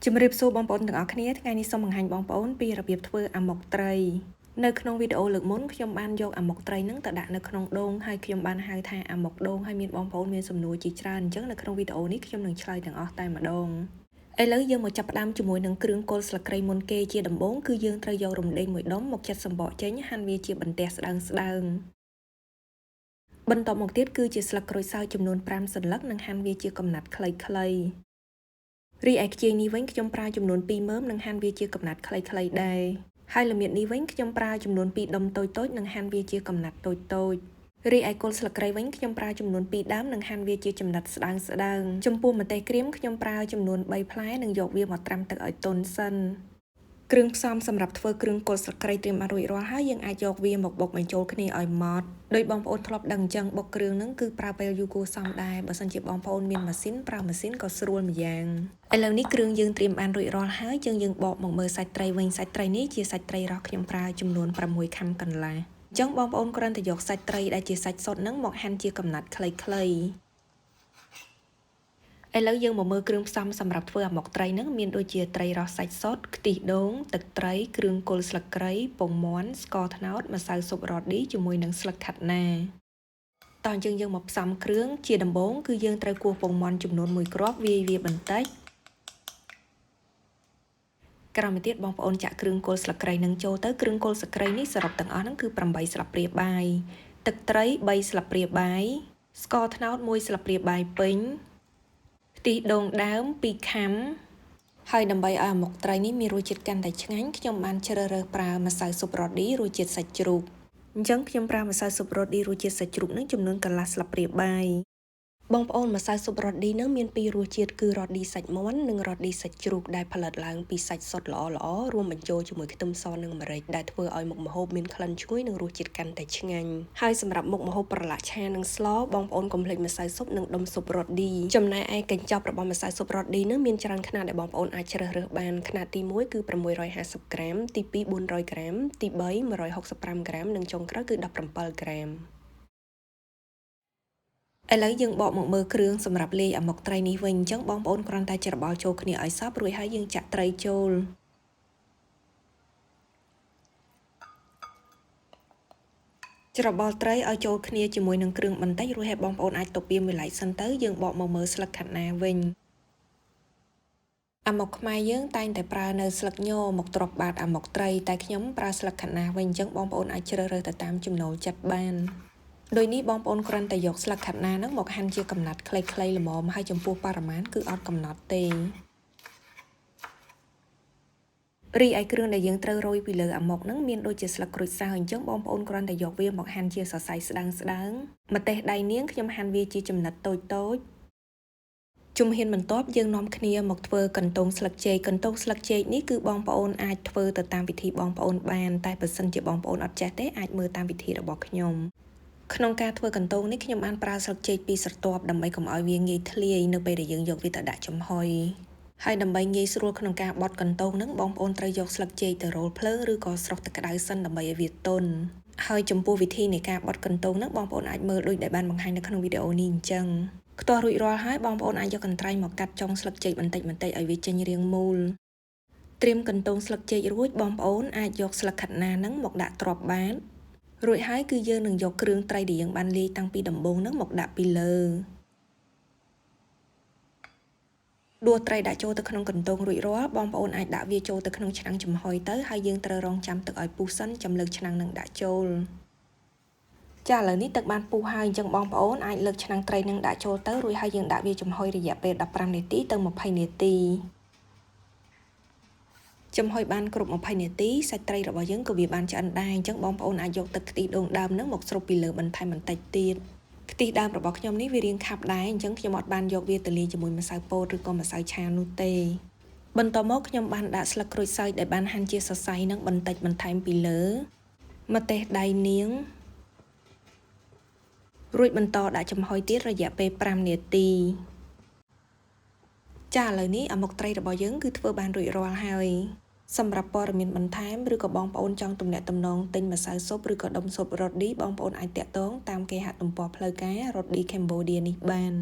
ជំរាបសួរបងប្អូនទាំងអស់គ្នាថ្ងៃនេះសូមបង្ហាញបងប្អូនពីរបៀបធ្វើអាម៉ុកត្រីនៅក្នុងវីដេអូលើកមុនខ្ញុំបានយកអាម៉ុកត្រីនឹងទៅដាក់នៅក្នុងដូងហើយខ្ញុំបានហៅថាអាម៉ុកដូងហើយមានបងប្អូនមានសំណួរជាច្រើនអញ្ចឹងនៅក្នុងវីដេអូនេះខ្ញុំនឹងឆ្លើយទាំងអស់តែម្ដងឥឡូវយើងមកចាប់ផ្ដើមជាមួយនឹងគ្រឿងគល់ស្លឹកគ្រៃមុនគេជាដំបូងគឺយើងត្រូវយករំដេងមួយដុំមកចិតសំបកចេញហាន់វាជាបន្ទះស្ដើងបន្ទាប់មកទៀតគឺជាស្លឹកក្រូចសើចចំនួន5សន្លឹកនិងហាន់វាជាកំណាត់ខ្លីៗរីឯខ្ជាយនេះវិញខ្ញុំប្រើចំនួន2មើមនិងហាន់វាជាកំណាត់ខ្លីៗដែរហើយល្មៀតនេះវិញខ្ញុំប្រើចំនួន2ដុំតូចៗនិងហាន់វាជាកំណាត់តូចៗរីឯគល់ស្លឹកគ្រៃវិញខ្ញុំប្រើចំនួន2ដើមនិងហាន់វាជាចំណិតស្ដើងចំពោះម្ទេសក្រៀមខ្ញុំប្រើចំនួន3ផ្លែនិងយកវាមកត្រាំទឹកឲ្យទន់សិនគ្រឿងផ្សំសម្រាប់ធ្វើគ្រឿងគល់ស្លឹកគ្រៃត្រៀមបានរួចរាល់ហើយយើងអាចយកវាមកបុកបញ្ចូលគ្នាឲ្យម៉ត់ដោយបងប្អូនធ្លាប់ដឹងអញ្ចឹងបុកគ្រឿងហ្នឹងគឺប្រើពេលយូរគួរសមដែរបើសិនជាបងប្អូនមានម៉ាស៊ីនប្រើម៉ាស៊ីនក៏ស្រួលម្យ៉ាងឥឡូវនេះគ្រឿងយើងត្រៀមបានរួចរាល់ហើយយើងបកមកមើលសាច់ត្រីវិញសាច់ត្រីនេះជាសាច់ត្រីរ៉ស់ខ្ញុំប្រើចំនួន6ខាំកន្លះអញ្ចឹងបងប្អូនគ្រាន់តែយកសាច់ត្រីដែលជាសាច់សុទ្ធហ្នឹងមកហាន់ជាកំណាត់ខ្លីៗឥឡូវយើងមកមើលគ្រឿងផ្សំសម្រាប់ធ្វើអាម៉ុកត្រីហ្នឹងមានដូចជាត្រីរ៉ស់សាច់សុទ្ធខ្ទិះដូងទឹកត្រីគ្រឿងគល់ស្លឹកគ្រៃពងមាន់ស្ករត្នោតម្សៅស៊ុបរ៉តឌីជាមួយនឹងស្លឹកខាត់ណាតោះយើងមកផ្សំគ្រឿងជាដំបូងគឺយើងត្រូវគោះពងមាន់ចំនួន1គ្រាប់វាយវាបន្តិចក្រោយមកទៀតបងប្អូនចាក់គ្រឿងគល់ស្លឹកគ្រៃនឹងចូលទៅគ្រឿងគល់ស្លឹកគ្រៃនេះសរុបទាំងអស់ហ្នឹងគឺ8ស្លាបព្រាបាយទឹកត្រី3ស្លាបព្រាបាយស្ករត្នោត1ស្លាបព្រាបាយពេញខ្ទិះដូងដើម2ខាំហើយដើម្បីឲ្យអាម៉ុកត្រីនេះមានរសជាតិកាន់តែឆ្ងាញ់ខ្ញុំបានជ្រើសរើសប្រើម្សៅស៊ុបរ៉តឌីរសជាតិសាច់ជ្រូកអញ្ចឹងខ្ញុំប្រើម្សៅស៊ុបរ៉តឌីរសជាតិសាច់ជ្រូកនឹងចំនួនកន្លះស្លាបព្រាបាយបងប្អូនម្សៅស៊ុបរ៉តឌីនឹងមានពីររសជាតិគឺរ៉តឌីសាច់មាន់និងរ៉តឌីសាច់ជ្រូកដែលផលិតឡើងពីសាច់សុទ្ធល្អរួមបញ្ចូលជាមួយខ្ទឹមសនិងម្រេចដែលធ្វើឲ្យមុខម្ហូបមានក្លិនឈ្ងុយនិងរសជាតិកាន់តែឆ្ងាញ់ហើយសម្រាប់មុខម្ហូបប្រឡាក់ឆានិងស្លបងប្អូនកុំភ្លេចម្សៅស៊ុបនិងដុំស៊ុបរ៉តឌីចំណែកឯកញ្ចប់របស់ម្សៅស៊ុបរ៉តឌីនឹងមានច្រើនខ្នាតដែលបងប្អូនអាចជ្រើសរើសបានខ្នាតទី1គឺ650ក្រាមទី2 400ក្រាមទី3 165ក្រាមនិងចុងក្រោយគឺ17ក្រាមឥឡូវយើងបកមកមើលគ្រឿងសម្រាប់លាយអាម៉ុកត្រីនេះវិញអញ្ចឹងបងប្អូនគ្រាន់តែច្របល់ចូលគ្នាឲ្យសព្វរួចហើយយើងចាក់ត្រីចូលច្របល់ត្រីឲ្យចូលគ្នាជាមួយនឹងគ្រឿងបន្តិចរួចហើយបងប្អូនអាចទុកវាមួយឡែកសិនទៅយើងបកមកមើលស្លឹកខាត់ណាវិញអាម៉ុកខ្មែរយើងតែងតែប្រើនៅស្លឹកញមកទ្រាប់បាតអាម៉ុកត្រីតែខ្ញុំប្រើស្លឹកខាត់ណាវិញអញ្ចឹងបងប្អូនអាចជ្រើសរើសទៅតាមចំណូលចិត្តបានដោយនេះបងប្អូនគ្រាន់តែយកស្លឹកខាត់ណាហ្នឹងមកហាន់ជាកំណាត់ខ្លីៗល្មមហើយចំពោះបរិមាណគឺអត់កំណត់ទេរីឯគ្រឿងដែលយើងត្រូវរោយពីលើអាម៉ុកហ្នឹងមានដូចជាស្លឹកក្រូចសើចអញ្ចឹងបងប្អូនគ្រាន់តែយកវាមកហាន់ជាសរសៃស្ដើងម្ទេសដៃនាងខ្ញុំហាន់វាជាចំណិតតូចជំហានបន្ទាប់យើងនាំគ្នាមកធ្វើកន្ទងស្លឹកចេកកន្ទងស្លឹកចេកនេះគឺបងប្អូនអាចធ្វើទៅតាមវិធីបងប្អូនបានតែបើសិនជាបងប្អូនអត់ចេះទេអាចមើលតាមវិធីរបស់ខ្ញុំក្នុងការធ្វើកន្ទងនេះខ្ញុំបានប្រើស្លឹកចេកពីរស្រទាប់ដើម្បីកុំឲ្យវាងាយធ្លាយនៅពេលដែលយើងយកវាទៅដាក់ចំហុយហើយដើម្បីងាយស្រួលក្នុងការបត់កន្ទងហ្នឹងបងប្អូនត្រូវយកស្លឹកចេកទៅរោលភ្លើងឬក៏ស្រុះទឹកក្តៅសិនដើម្បីឲ្យវាទន់ហើយចំពោះវិធីនៃការបត់កន្ទងហ្នឹងបងប្អូនអាចមើលដូចដែលបានបង្ហាញនៅក្នុងវីដេអូនេះអញ្ចឹងខ្ទាស់រួចរាល់ហើយបងប្អូនអាចយកកន្ត្រៃមកកាត់ចុងស្លឹកចេកបន្តិចឲ្យវាចេញរាងមូលត្រៀមកន្ទងស្លឹកចេករួចបងប្អូនអាចយកស្លឹកខាត់ណាហ្នឹងមកដាក់ទ្រាប់បាតរួចហើយគឺយើងនឹងយកគ្រឿងត្រីដែលយើងបានលាយតាំងពីដំបូងហ្នឹងមកដាក់ពីលើដួសត្រីដាក់ចូលទៅក្នុងកន្ទងរួចរាល់បងប្អូនអាចដាក់វាចូលទៅក្នុងឆ្នាំងចំហុយទៅហើយយើងត្រូវរងចាំទឹកឲ្យពុះសិនចាំលើកឆ្នាំងនឹងដាក់ចូលចាឥឡូវនេះទឹកបានពុះហើយអញ្ចឹងបងប្អូនអាចលើកឆ្នាំងត្រីនឹងដាក់ចូលទៅរួចហើយយើងដាក់វាចំហុយរយៈពេល15នាទីទៅ20នាទីចំហុយបានគ្រប់20នាទីសាច់ត្រីរបស់យើងក៏វាបានឆ្អិនដែរអញ្ចឹងបងប្អូនអាចយកទឹកខ្ទិះដូងដើមនឹងមកស្រូបពីលើបន្ថែមបន្តិចទៀតខ្ទិះដើមរបស់ខ្ញុំនេះវារាងខាប់ដែរអញ្ចឹងខ្ញុំអត់បានយកវាទៅលាយជាមួយម្សៅពោតឬក៏ម្សៅឆានោះទេបន្តមកខ្ញុំបានដាក់ស្លឹកក្រូចសើចដែលបានហាន់ជាសរសៃនឹងបន្តិចបន្ថែមពីលើម្ទេសដៃនាងរួចបន្តដាក់ចំហុយទៀតរយៈពេល5នាទីចាឥឡូវនេះអាម៉ុកត្រីរបស់យើងគឺធ្វើបានរួចរាល់ហើយសម្រាប់ព័ត៌មានបន្ថែមឬក៏បងប្អូនចង់ទំនាក់ទំនងទិញម្សៅស៊ុបឬក៏ដុំស៊ុបរ៉តឌីបងប្អូនអាចតាក់ទងតាមគេហទំព័រផ្លូវការរ៉តឌី Cambodia នេះបាន